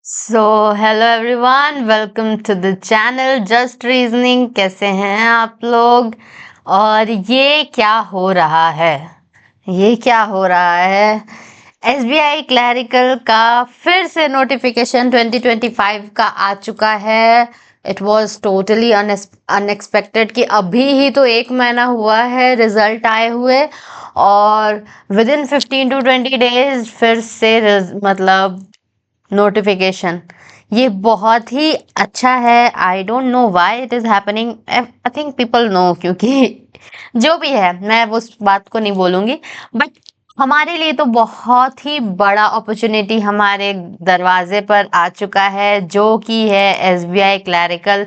So hello everyone, welcome to the channel just reasoning. कैसे हैं आप लोग? और ये क्या हो रहा है? ये क्या हो रहा है? एसबीआई क्लैरिकल का फिर से नोटिफिकेशन 2025 का आ चुका है। इट वाज टोटली अनएक्सपेक्टेड कि अभी ही तो 1 महीना हुआ है रिजल्ट आए हुए, और विद इन 15 to 20 डेज फिर से मतलब नोटिफिकेशन। ये बहुत ही अच्छा है। I don't know why it is happening. I think people know, क्योंकि जो भी है मैं उस बात को नहीं बोलूंगी, बट हमारे लिए तो बहुत ही बड़ा अपॉर्चुनिटी हमारे दरवाजे पर आ चुका है, जो कि है एसबीआई क्लैरिकल।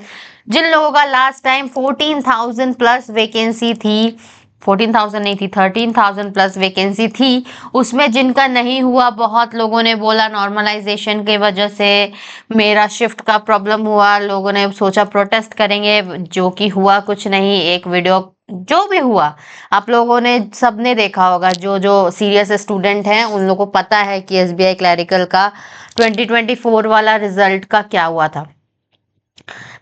जिन लोगों का लास्ट टाइम 14,000 प्लस वैकेंसी थी, 14,000 नहीं थी, 13,000 प्लस वैकेंसी थी, उसमें जिनका नहीं हुआ, बहुत लोगों ने बोला नॉर्मलाइजेशन की वजह से मेरा शिफ्ट का प्रॉब्लम हुआ, लोगों ने सोचा प्रोटेस्ट करेंगे, जो कि हुआ कुछ नहीं। एक वीडियो जो भी हुआ, आप लोगों ने सबने देखा होगा। जो जो सीरियस स्टूडेंट हैं उन लोगों को पता है कि एसबीआई क्लैरिकल का 2024 वाला रिजल्ट का क्या हुआ था।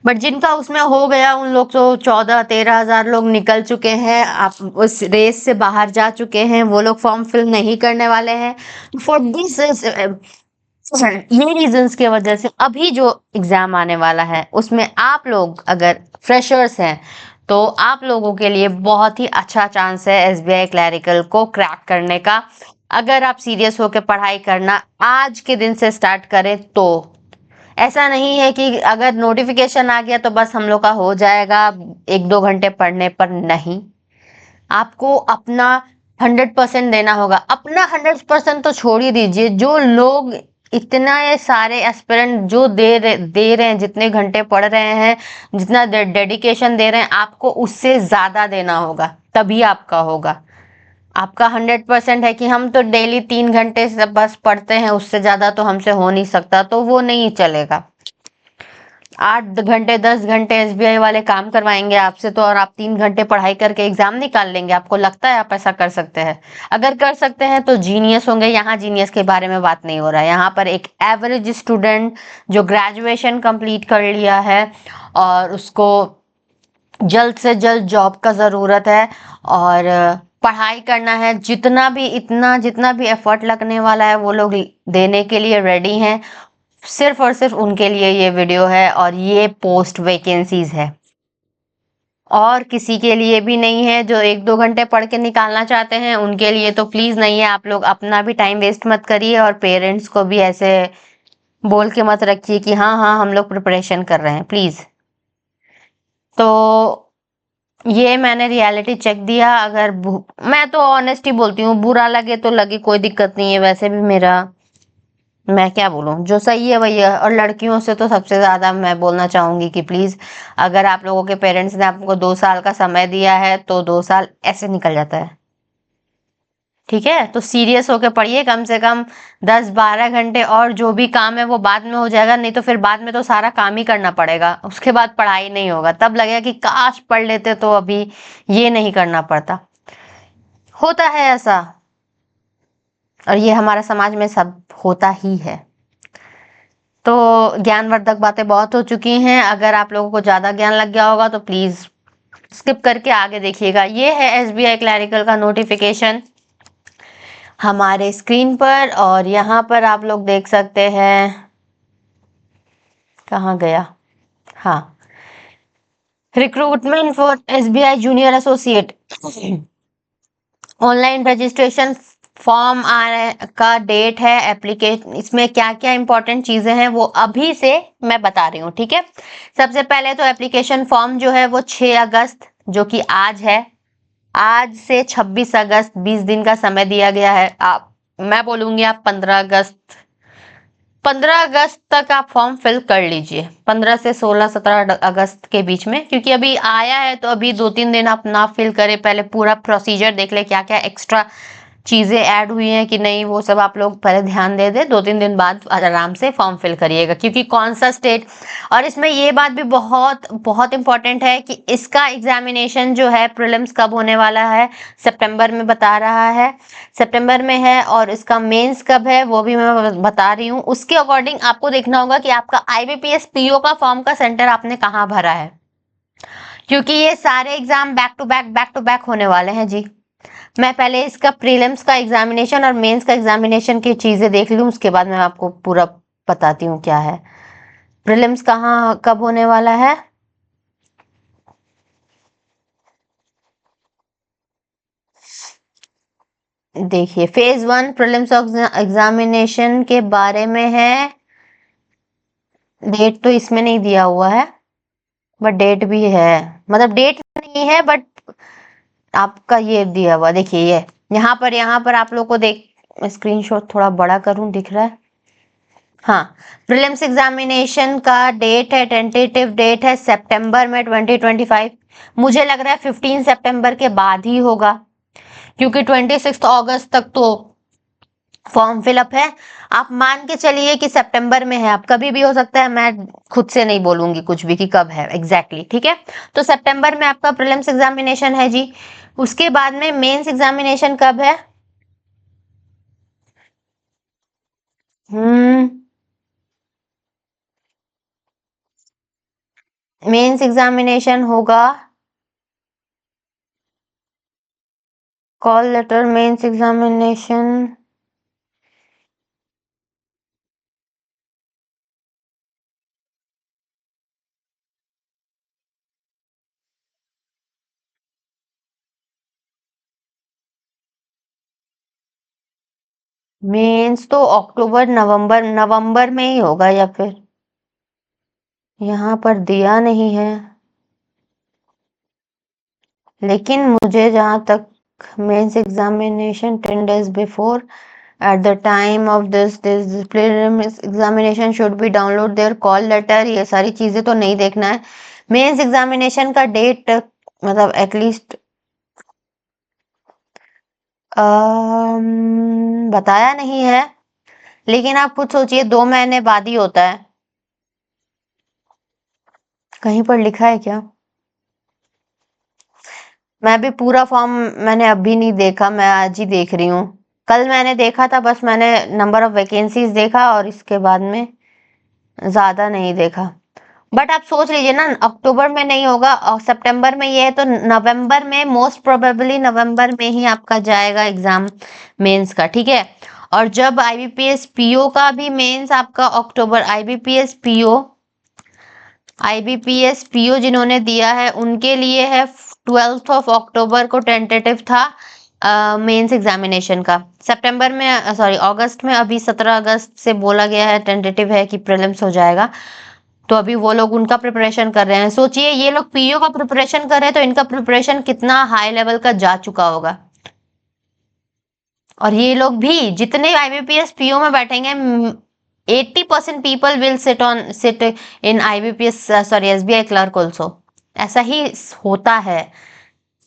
बट जिनका उसमें हो गया उन लोग तो 14-13 हजार लोग निकल चुके हैं, आप उस रेस से बाहर जा चुके हैं, वो लोग फॉर्म फिल नहीं करने वाले हैं। फॉर दिस ये रीजंस की वजह से अभी जो एग्जाम आने वाला है उसमें आप लोग अगर फ्रेशर्स हैं तो आप लोगों के लिए बहुत ही अच्छा चांस है एसबीआई क्लैरिकल को क्रैक करने का। अगर आप सीरियस होकर पढ़ाई करना आज के दिन से स्टार्ट करें तो ऐसा नहीं है कि अगर नोटिफिकेशन आ गया तो बस हम लोग का हो जाएगा 1-2 घंटे पढ़ने पर। नहीं, आपको अपना 100% देना होगा। अपना 100% तो छोड़ ही दीजिए, जो लोग इतना ये सारे एस्पिरेंट जो दे रहे हैं, जितने घंटे पढ़ रहे हैं, जितना डेडिकेशन दे रहे हैं, आपको उससे ज्यादा देना होगा, तभी आपका होगा। आपका 100% है कि हम तो डेली 3 घंटे से बस पढ़ते हैं, उससे ज्यादा तो हमसे हो नहीं सकता, तो वो नहीं चलेगा। 8 घंटे 10 घंटे एसबीआई वाले काम करवाएंगे आपसे तो, और आप 3 घंटे पढ़ाई करके एग्जाम निकाल लेंगे? आपको लगता है आप ऐसा कर सकते हैं? अगर कर सकते हैं तो जीनियस होंगे। यहाँ जीनियस के बारे में बात नहीं हो रहा है, यहाँ पर एक एवरेज स्टूडेंट जो ग्रेजुएशन कंप्लीट कर लिया है और उसको जल्द से जल्द जॉब का ज़रूरत है और पढ़ाई करना है, जितना भी एफर्ट लगने वाला है वो लोग देने के लिए रेडी हैं। सिर्फ और सिर्फ उनके लिए ये वीडियो है और ये पोस्ट वैकेंसीज है, और किसी के लिए भी नहीं है। जो 1-2 घंटे पढ़ के निकालना चाहते हैं उनके लिए तो प्लीज नहीं है। आप लोग अपना भी टाइम वेस्ट मत करिए और पेरेंट्स को भी ऐसे बोल के मत रखिए कि हाँ हाँ हम लोग प्रिपरेशन कर रहे हैं, प्लीज। तो ये मैंने रियलिटी चेक दिया। अगर मैं तो ऑनेस्टी बोलती हूँ, बुरा लगे तो लगे, कोई दिक्कत नहीं है। वैसे भी मेरा, मैं क्या बोलूं, जो सही है वही है। और लड़कियों से तो सबसे ज्यादा मैं बोलना चाहूंगी कि प्लीज, अगर आप लोगों के पेरेंट्स ने आपको 2 साल का समय दिया है तो 2 साल ऐसे निकल जाता है। ठीक है, तो सीरियस होकर पढ़िए, कम से कम 10-12 घंटे। और जो भी काम है वो बाद में हो जाएगा, नहीं तो फिर बाद में तो सारा काम ही करना पड़ेगा, उसके बाद पढ़ाई नहीं होगा। तब लगेगा कि काश पढ़ लेते तो अभी ये नहीं करना पड़ता। होता है ऐसा, और ये हमारा समाज में सब होता ही है। तो ज्ञानवर्धक बातें बहुत हो चुकी हैं। अगर आप लोगों को ज्यादा ज्ञान लग गया होगा तो प्लीज स्किप करके आगे देखिएगा। ये है एसबीआई क्लैरिकल का नोटिफिकेशन हमारे स्क्रीन पर, और यहाँ पर आप लोग देख सकते हैं। कहाँ गया? हाँ, recruitment for SBI junior associate. Online registration form का डेट है, एप्लीकेशन, इसमें क्या क्या इंपॉर्टेंट चीजें हैं वो अभी से मैं बता रही हूँ। ठीक है, सबसे पहले तो एप्लीकेशन फॉर्म जो है वो 6 अगस्त, जो कि आज है, आज से 26 अगस्त 20 दिन का समय दिया गया है। आप, मैं बोलूंगी आप 15 अगस्त तक आप फॉर्म फिल कर लीजिए। 15 से 16-17 अगस्त के बीच में, क्योंकि अभी आया है तो अभी 2-3 दिन आप ना फिल करें, पहले पूरा प्रोसीजर देख ले क्या क्या एक्स्ट्रा चीजें ऐड हुई हैं कि नहीं, वो सब आप लोग पहले ध्यान दे दे, 2-3 दिन बाद आराम से फॉर्म फिल करिएगा, क्योंकि कौन सा स्टेट। और इसमें ये बात भी बहुत बहुत इंपॉर्टेंट है कि इसका एग्जामिनेशन जो है प्रीलिम्स कब होने वाला है, सितंबर में बता रहा है, सितंबर में है। और इसका मेंस कब है वो भी मैं बता रही हूँ। उसके अकॉर्डिंग आपको देखना होगा कि आपका IBPS PO का फॉर्म का सेंटर आपने कहाँ भरा है, क्योंकि ये सारे एग्जाम बैक टू बैक होने वाले हैं जी। मैं पहले इसका प्रीलिम्स का एग्जामिनेशन और मेंस का एग्जामिनेशन की चीजें देख लूं, उसके बाद मैं आपको पूरा बताती हूँ क्या है। प्रीलिम्स कहाँ कब होने वाला है, देखिए फेज 1 प्रीलिम्स एग्जामिनेशन के बारे में है। डेट तो इसमें नहीं दिया हुआ है, बट डेट भी है, मतलब डेट नहीं है बट आपका ये दिया हुआ, देखिए ये यहाँ पर आप लोग को देख, स्क्रीनशॉट थोड़ा बड़ा करूं, दिख रहा है। हाँ, प्रीलिम्स एग्जामिनेशन का डेट है, टेंटेटिव डेट है सितंबर में 2025। मुझे लग रहा है 15 सितंबर के बाद ही होगा, क्योंकि 26 अगस्त तक तो फॉर्म फिलअप है। आप मान के चलिए कि सितंबर में है, अब कभी भी हो सकता है, मैं खुद से नहीं बोलूंगी कुछ भी कि कब है एग्जैक्टली, ठीक है। तो सितंबर में आपका प्रीलिम्स एग्जामिनेशन है जी। उसके बाद में मेंस एग्जामिनेशन कब है, हम्म मेंस एग्जामिनेशन होगा, call letter mains examination, mains तो अक्टूबर नवंबर में ही होगा, या फिर यहाँ पर दिया नहीं है, लेकिन मुझे जहाँ तक mains examination 10 days before at the time of this prelims examination should be download their call letter, ये सारी चीजें तो नहीं देखना है। मेंस एग्जामिनेशन का डेट मतलब एटलीस्ट बताया नहीं है, लेकिन आप खुद सोचिए 2 महीने बाद ही होता है। कहीं पर लिखा है क्या, मैं भी पूरा फॉर्म मैंने अभी नहीं देखा, मैं आज ही देख रही हूँ। कल मैंने देखा था, बस मैंने नंबर ऑफ वैकेंसीज देखा और इसके बाद में ज्यादा नहीं देखा। बट आप सोच लीजिए ना, अक्टूबर में नहीं होगा और सितंबर में ये है, तो नवंबर में, मोस्ट प्रोबेबली नवंबर में ही आपका जाएगा एग्जाम मेंस का, ठीक है। और जब IBPS PO का भी मेंस आपका अक्टूबर, IBPS PO जिन्होंने दिया है उनके लिए है 12 अक्टूबर को टेंटेटिव था मेंस एग्जामिनेशन का। सितंबर में, सॉरी अगस्त में, अभी 17 अगस्त से बोला गया है, टेंटेटिव है कि प्रीलिम्स हो जाएगा। तो अभी वो लोग उनका प्रिपरेशन कर रहे हैं। सोचिए ये लोग PO का प्रिपरेशन कर रहे हैं, तो इनका प्रिपरेशन कितना हाई लेवल का जा चुका होगा। और ये लोग भी जितने IBPS PO में बैठेंगे, 80% people will sit in IBPS, sorry SBI clerk also, ऐसा ही होता है,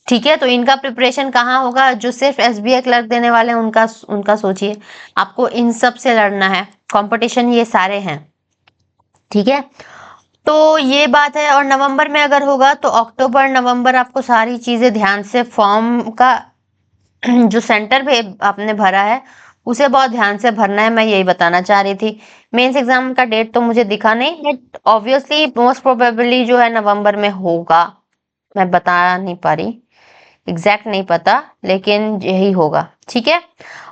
ठीक है। तो इनका प्रिपरेशन कहाँ होगा, जो सिर्फ SBI क्लर्क देने वाले हैं उनका उनका सोचिए। आपको इन सब से लड़ना है, कंपटीशन ये सारे हैं, ठीक है। तो ये बात है। और नवंबर में अगर होगा तो अक्टूबर नवंबर आपको सारी चीजें ध्यान से, फॉर्म का जो सेंटर पे आपने भरा है उसे बहुत ध्यान से भरना है, मैं यही बताना चाह रही थी। मेंस एग्जाम का डेट तो मुझे दिखा नहीं, बट ऑब्वियसली मोस्ट प्रोबेबली जो है नवंबर में होगा, मैं बता नहीं पा रही, एग्जैक्ट नहीं पता, लेकिन यही होगा, ठीक है।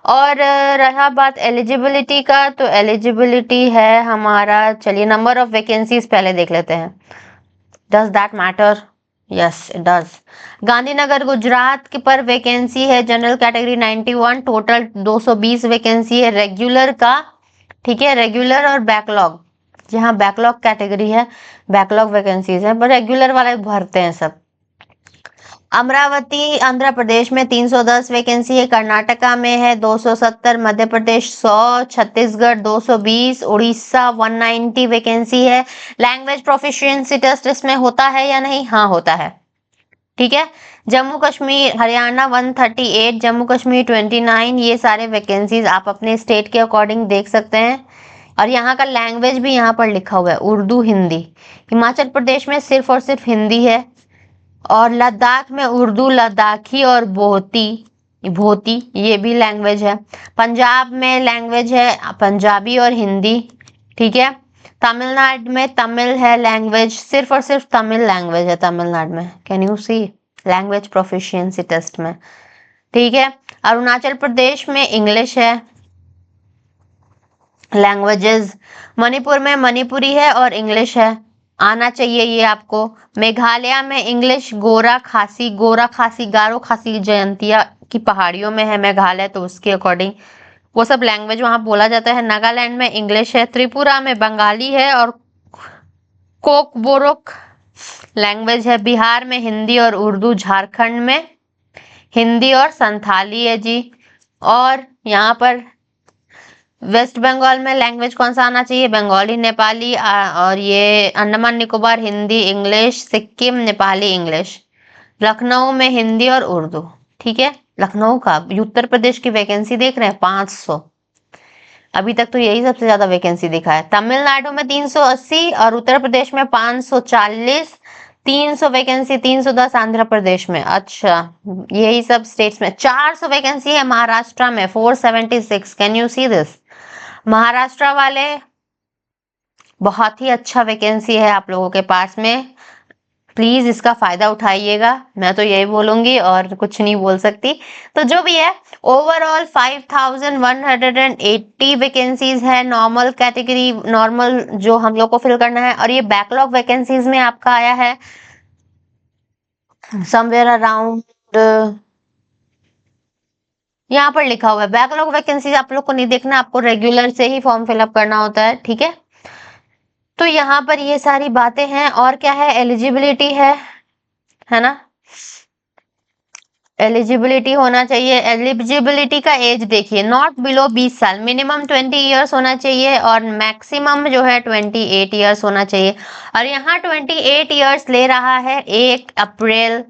और रहा बात एलिजिबिलिटी का, तो एलिजिबिलिटी है हमारा, चलिए नंबर ऑफ वैकेंसीज पहले देख लेते हैं। Does that matter, yes it does. Gandhinagar Gujarat के पर वैकेंसी है, जनरल कैटेगरी 91, टोटल 220 वैकेंसी है रेगुलर का, ठीक है। रेगुलर और बैकलॉग, यहाँ बैकलॉग कैटेगरी है, बैकलॉग वैकेंसीज है, पर रेगुलर वाले भरते हैं सब। अमरावती आंध्र प्रदेश में 310 वैकेंसी है, कर्नाटका में है 270, मध्य प्रदेश 100, छत्तीसगढ़ 220, उड़ीसा 190 वैकेंसी है। लैंग्वेज प्रोफिशिएंसी टेस्ट इसमें होता है या नहीं, हाँ होता है। ठीक है। जम्मू कश्मीर हरियाणा 138, जम्मू कश्मीर 29, ये सारे वैकेंसीज आप अपने स्टेट के अकॉर्डिंग देख सकते हैं। और यहाँ का लैंग्वेज भी यहाँ पर लिखा हुआ है, उर्दू हिंदी। हिमाचल प्रदेश में सिर्फ और सिर्फ हिंदी है, और लद्दाख में उर्दू, लद्दाखी और बोहती भोती ये भी लैंग्वेज है। पंजाब में लैंग्वेज है पंजाबी और हिंदी, ठीक है। तमिलनाडु में तमिल है लैंग्वेज, सिर्फ और सिर्फ तमिल लैंग्वेज है तमिलनाडु में। Can you see language proficiency test में, ठीक है। अरुणाचल प्रदेश में इंग्लिश है लैंग्वेजेस। मणिपुर में मणिपुरी है और इंग्लिश है, आना चाहिए ये आपको। मेघालय में इंग्लिश, गोरा खासी गारो खासी जयंतिया की पहाड़ियों में है मेघालय, तो उसके अकॉर्डिंग वो सब लैंग्वेज वहां बोला जाता है। नागालैंड में इंग्लिश है। त्रिपुरा में बंगाली है और कोकबोरोक लैंग्वेज है। बिहार में हिंदी और उर्दू, झारखंड में हिंदी और संथाली है जी। और यहाँ पर वेस्ट बंगाल में लैंग्वेज कौन सा आना चाहिए, बंगाली, नेपाली, और ये अंडमान निकोबार हिंदी इंग्लिश, सिक्किम नेपाली इंग्लिश। लखनऊ में हिंदी और उर्दू, ठीक है। लखनऊ का उत्तर प्रदेश की वैकेंसी देख रहे हैं 500, अभी तक तो यही सबसे ज्यादा वैकेंसी दिखा है। तमिलनाडु में 380 और उत्तर प्रदेश में 540, 300 वैकेंसी, 310 आंध्र प्रदेश में। अच्छा, यही सब स्टेट्स में 400 वैकेंसी है। महाराष्ट्र में 476। Can you see this? Maharashtra वाले बहुत ही अच्छा वैकेंसी है आप लोगों के पास में, प्लीज इसका फायदा उठाइएगा, मैं तो यही बोलूंगी और कुछ नहीं बोल सकती। तो जो भी है, ओवरऑल 5180 वैकेंसीज है नॉर्मल कैटेगरी, नॉर्मल जो हम लोग को फिल करना है। और ये बैकलॉग वैकेंसीज में आपका आया है समवेयर अराउंड, यहाँ पर लिखा हुआ है बैकलॉग वैकेंसीज। आप लोग को नहीं देखना, आपको रेगुलर से ही फॉर्म फिलअप करना होता है, ठीक है। तो यहाँ पर ये सारी बातें हैं। और क्या है, एलिजिबिलिटी है ना, एलिजिबिलिटी होना चाहिए। एलिजिबिलिटी का एज देखिए, नॉट बिलो 20 साल, मिनिमम 20 ईयर्स होना चाहिए और मैक्सिमम जो है 28 ईयर्स होना चाहिए। और यहाँ 28 ईयर्स ले रहा है 1 अप्रैल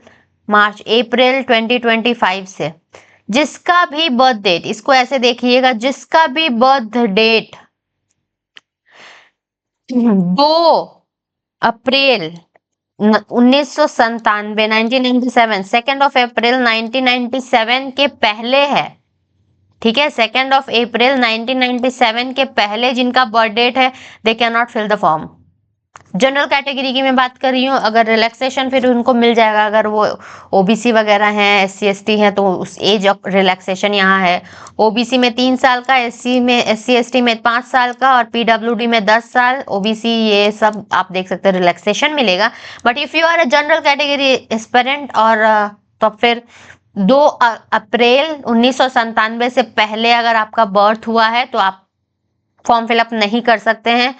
अप्रैल 2025 से। जिसका भी बर्थ डेट, इसको ऐसे देखिएगा, जिसका भी बर्थ डेट 2 अप्रैल 1997 1997 2 अप्रैल 1997 के पहले है, ठीक है। 2 अप्रैल 1997 के पहले जिनका बर्थ डेट है, they can not fill the form. General category की मैं बात कर रही हूँ, अगर रिलैक्सेशन फिर उनको मिल जाएगा, अगर वो ओबीसी वगैरह हैं, SC ST हैं, तो उस एज ऑफ रिलैक्सेशन यहाँ है। ओबीसी में 3 साल का, SC ST में 5 साल का, और PWD में 10 साल, ओबीसी ये सब आप देख सकते हैं रिलैक्सेशन मिलेगा। But if you are a general category aspirant और तो फिर 2 अप्रैल 1997 से पहले अगर आपका बर्थ हुआ है तो आप फॉर्म फिलअप नहीं कर सकते हैं।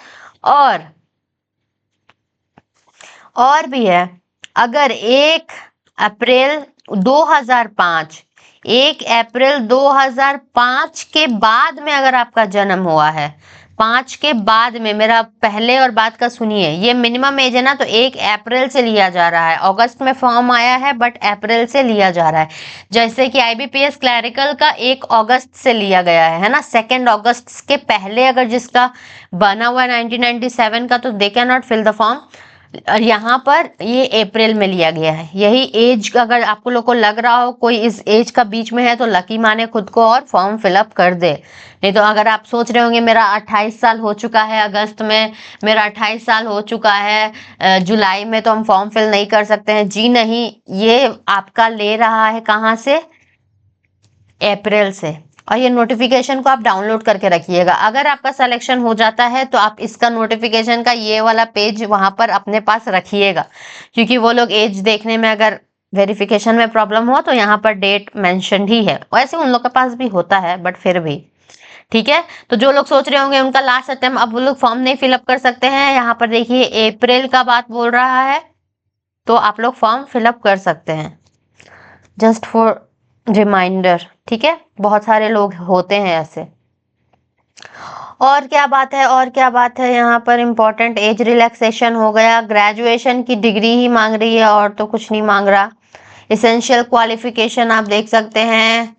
और भी है, अगर 1 अप्रैल 2005 1 अप्रैल 2005 के बाद में अगर आपका जन्म हुआ है, 5 के बाद में, मेरा पहले और बाद का सुनिए, ये मिनिमम एज है ना, तो 1 अप्रैल से लिया जा रहा है। अगस्त में फॉर्म आया है बट अप्रैल से लिया जा रहा है। जैसे कि IBPS क्लैरिकल का 1 अगस्त से लिया गया है ना। 2 अगस्त के पहले अगर जिसका बना हुआ है 1997 का, तो they can not fill the form. और यहाँ पर ये अप्रैल में लिया गया है। यही एज अगर आपको लोग को लग रहा हो कोई इस एज का बीच में है, तो लकी माने खुद को और फॉर्म फिलअप कर दे। नहीं तो अगर आप सोच रहे होंगे मेरा 28 साल हो चुका है अगस्त में, मेरा 28 साल हो चुका है जुलाई में, तो हम फॉर्म फिल नहीं कर सकते हैं, जी नहीं, ये आपका ले रहा है कहाँ से, अप्रैल से। और ये नोटिफिकेशन को आप डाउनलोड करके रखिएगा। अगर आपका सिलेक्शन हो जाता है तो आप इसका नोटिफिकेशन का ये वाला पेज वहां पर अपने पास रखिएगा, क्योंकि वो लोग एज देखने में अगर वेरिफिकेशन में प्रॉब्लम हो तो यहाँ पर डेट मेंशन ही है। वैसे उन लोग के पास भी होता है बट फिर भी ठीक है। तो जो लोग सोच रहे होंगे उनका लास्ट अटेम्प्ट, अब वो लोग फॉर्म नहीं फिलअप कर सकते हैं, यहाँ पर देखिए अप्रैल का बात बोल रहा है, तो आप लोग फॉर्म फिलअप कर सकते हैं, जस्ट फॉर रिमाइंडर, ठीक है। बहुत सारे लोग होते हैं ऐसे। और क्या बात है, और क्या बात है, यहाँ पर इंपॉर्टेंट एज रिलैक्सेशन हो गया, ग्रेजुएशन की डिग्री ही मांग रही है और तो कुछ नहीं मांग रहा। एसेंशियल क्वालिफिकेशन आप देख सकते हैं,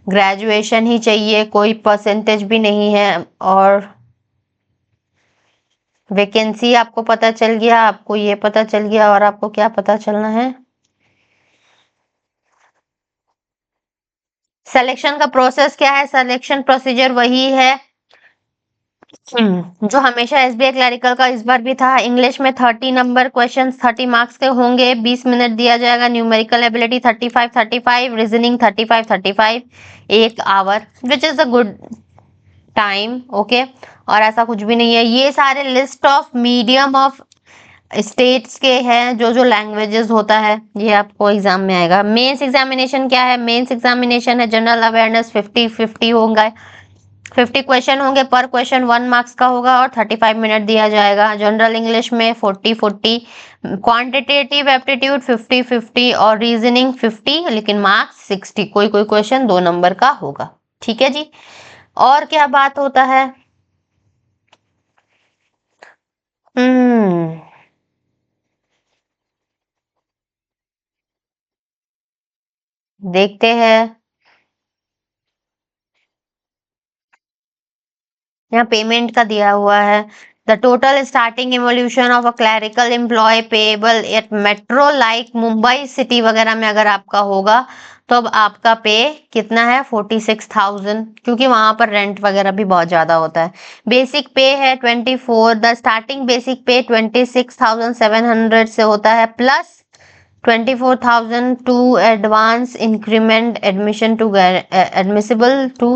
ग्रेजुएशन ही चाहिए, कोई परसेंटेज भी नहीं है। और वैकेंसी आपको पता चल गया, आपको ये पता चल गया, और आपको क्या पता चलना है, सिलेक्शन का प्रोसेस क्या है। सिलेक्शन प्रोसीजर वही है जो हमेशा एसबीआई क्लरिकल का इस बार भी था। इंग्लिश में 30 नंबर क्वेश्चन 30 मार्क्स के होंगे, 20 मिनट दिया जाएगा। Numerical ability 35, reasoning 35, 1 hour, which is a good time. Okay, और ऐसा कुछ भी नहीं है। ये सारे list of medium of states के हैं, जो जो लैंग्वेजेस होता है, ये आपको एग्जाम में आएगा। मेंस एग्जामिनेशन क्या है, मेंस एग्जामिनेशन है जनरल अवेयरनेस, 50-50 होंगे, 50 क्वेश्चन होंगे, पर क्वेश्चन 1 मार्क्स का होगा और 35 मिनट दिया जाएगा। जनरल इंग्लिश में 40-40, क्वांटिटेटिव एप्टीट्यूड 50-50 और रीजनिंग 50, लेकिन मार्क्स 60। कोई कोई क्वेश्चन 2 नंबर का होगा। ठीक है जी। और क्या बात होता है, हम्म देखते हैं। यहाँ पेमेंट का दिया हुआ है, the total starting evolution of a clerical employ payable at metro like Mumbai city वगैरह में अगर आपका होगा तो अब आपका पे कितना है, 46,000, क्योंकि वहां पर रेंट वगैरह भी बहुत ज्यादा होता है। बेसिक पे है 24, द स्टार्टिंग बेसिक पे 26,700 से होता है, plus 24,000 two advance increment admission to admissible to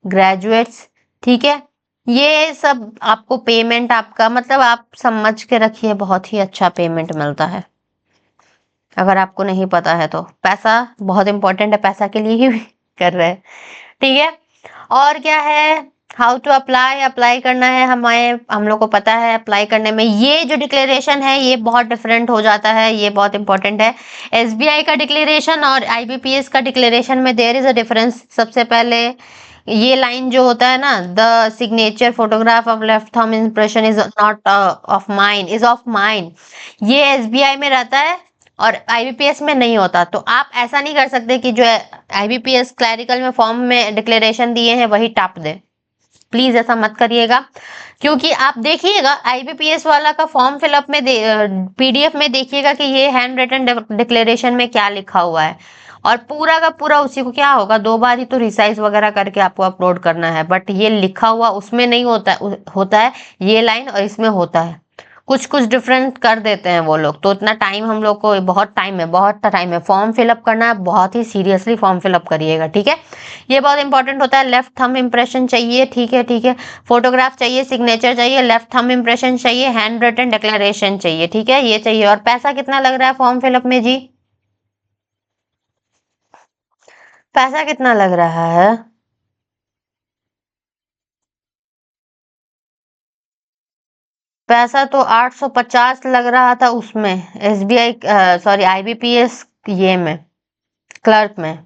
graduates. ठीक है, ये सब आपको पेमेंट, आपका मतलब आप समझ के रखिए, बहुत ही अच्छा पेमेंट मिलता है। अगर आपको नहीं पता है तो पैसा बहुत इंपॉर्टेंट है, पैसा के लिए ही कर रहे हैं। ठीक है, और क्या है, हाउ टू अप्लाई, अप्लाई करना है हमें, हम लोग को पता है अप्लाई करने में। ये जो डिक्लेरेशन है ये बहुत डिफरेंट हो जाता है, ये बहुत इंपॉर्टेंट है। एसबीआई का डिक्लेरेशन और आईबीपीएस का डिक्लेरेशन में देयर इज अ डिफरेंस। सबसे पहले ये लाइन जो होता है ना, the signature photograph of left thumb impression is not of mine, is of mine, ये एसबीआई में रहता है और आईबीपीएस में नहीं होता। तो आप ऐसा नहीं कर सकते कि जो आईबीपीएस क्लैरिकल में फॉर्म में डिक्लेरेशन दिए हैं वही टाप दे, प्लीज ऐसा मत करिएगा। क्योंकि आप देखिएगा आईबीपीएस वाला का फॉर्म फिलअप में पीडीएफ में देखिएगा कि ये हैंड रिटन डिक्लेरेशन में क्या लिखा हुआ है, और पूरा का पूरा उसी को क्या होगा, 2 बार ही तो रिसाइज वगैरह करके आपको अपलोड करना है, बट ये लिखा हुआ उसमें नहीं होता होता है ये लाइन, और इसमें होता है। कुछ कुछ डिफरेंट कर देते हैं वो लोग, तो इतना टाइम हम लोग को, बहुत टाइम है, बहुत टाइम है। फॉर्म फिलअप करना है, बहुत ही सीरियसली फॉर्म फिलअप करिएगा। ठीक है, ये बहुत इंपॉर्टेंट होता है। लेफ्ट थंब इम्प्रेशन चाहिए, ठीक है, ठीक है, फोटोग्राफ चाहिए, सिग्नेचर चाहिए, लेफ्ट थंब इम्प्रेशन चाहिए, हैंड रिटन डिक्लेरेशन चाहिए। ठीक है, ये चाहिए। और पैसा कितना लग रहा है फॉर्म फिलअप में जी, पैसा कितना लग रहा है, पैसा तो 850 लग रहा था उसमें, एसबीआई, सॉरी आईबीपीएस, ये में क्लर्क में।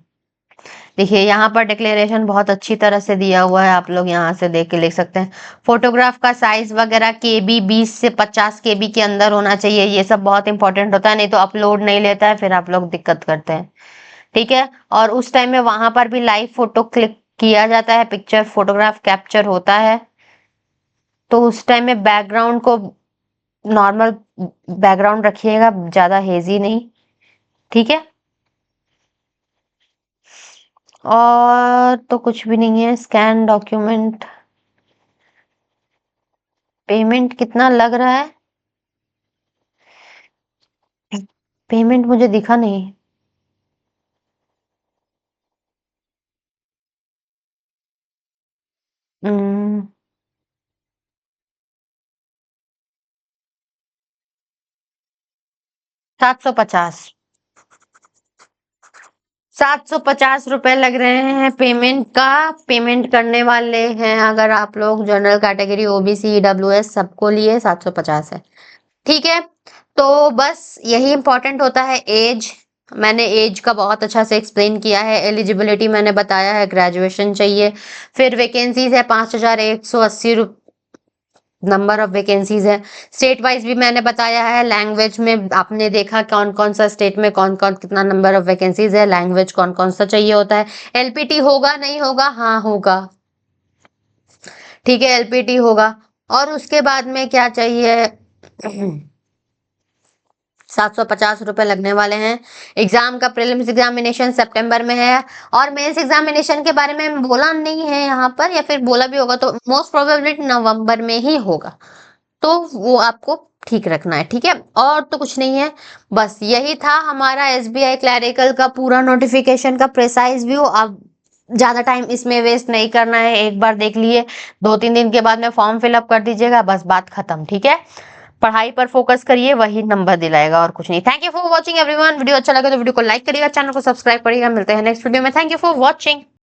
देखिए यहाँ पर डिक्लेरेशन बहुत अच्छी तरह से दिया हुआ है, आप लोग यहाँ से देख के लिख सकते हैं। फोटोग्राफ का साइज वगैरह केबी 20 से 50 केबी के अंदर होना चाहिए, ये सब बहुत इंपॉर्टेंट होता है, नहीं तो अपलोड नहीं लेता है, फिर आप लोग दिक्कत करते हैं। ठीक है, और उस टाइम में वहां पर भी लाइव फोटो क्लिक किया जाता है, पिक्चर फोटोग्राफ कैप्चर होता है, तो उस टाइम में बैकग्राउंड को नॉर्मल बैकग्राउंड रखिएगा, ज्यादा हेजी नहीं। ठीक है, और तो कुछ भी नहीं है। स्कैन डॉक्यूमेंट, पेमेंट कितना लग रहा है, पेमेंट मुझे दिखा नहीं। 750, 750 रुपए लग रहे हैं पेमेंट का। पेमेंट करने वाले हैं अगर आप लोग जनरल कैटेगरी, ओबीसी, ईडब्ल्यूएस, सबको लिए 750 है। ठीक है, तो बस यही इंपॉर्टेंट होता है। एज, मैंने एज का बहुत अच्छा से एक्सप्लेन किया है। एलिजिबिलिटी मैंने बताया है, ग्रेजुएशन चाहिए। फिर वैकेंसीज है 5,180 नंबर ऑफ वैकेंसीज है। स्टेट वाइज भी मैंने बताया है, लैंग्वेज में आपने देखा कौन कौन सा स्टेट में कौन कौन कितना नंबर ऑफ वैकेंसीज है, लैंग्वेज कौन कौन सा चाहिए होता है। एलपीटी होगा नहीं होगा? हाँ होगा, ठीक है, एलपीटी होगा। और उसके बाद में क्या चाहिए? 750 रुपये लगने वाले हैं। एग्जाम का प्रीलिम्स एग्जामिनेशन सितंबर में है, और मेंस एग्जामिनेशन के बारे में बोला नहीं है यहाँ पर, या फिर बोला भी होगा तो मोस्ट प्रोबेबली नवंबर में ही होगा, तो वो आपको ठीक रखना है, ठीक है। और तो कुछ नहीं है, बस यही था हमारा एसबीआई क्लैरिकल का पूरा नोटिफिकेशन का प्रिसाइज व्यू। अब ज्यादा टाइम इसमें वेस्ट नहीं करना है, एक बार देख लिए, 2-3 दिन के बाद में फॉर्म फिलअप कर दीजिएगा, बस बात खत्म, ठीक है। पढ़ाई पर फोकस करिए, वही नंबर दिलाएगा और कुछ नहीं। Thank you for watching everyone. Video अच्छा लगे तो वीडियो को लाइक करिएगा, चैनल को सब्सक्राइब करिएगा। मिलते हैं नेक्स्ट वीडियो में। Thank you for watching.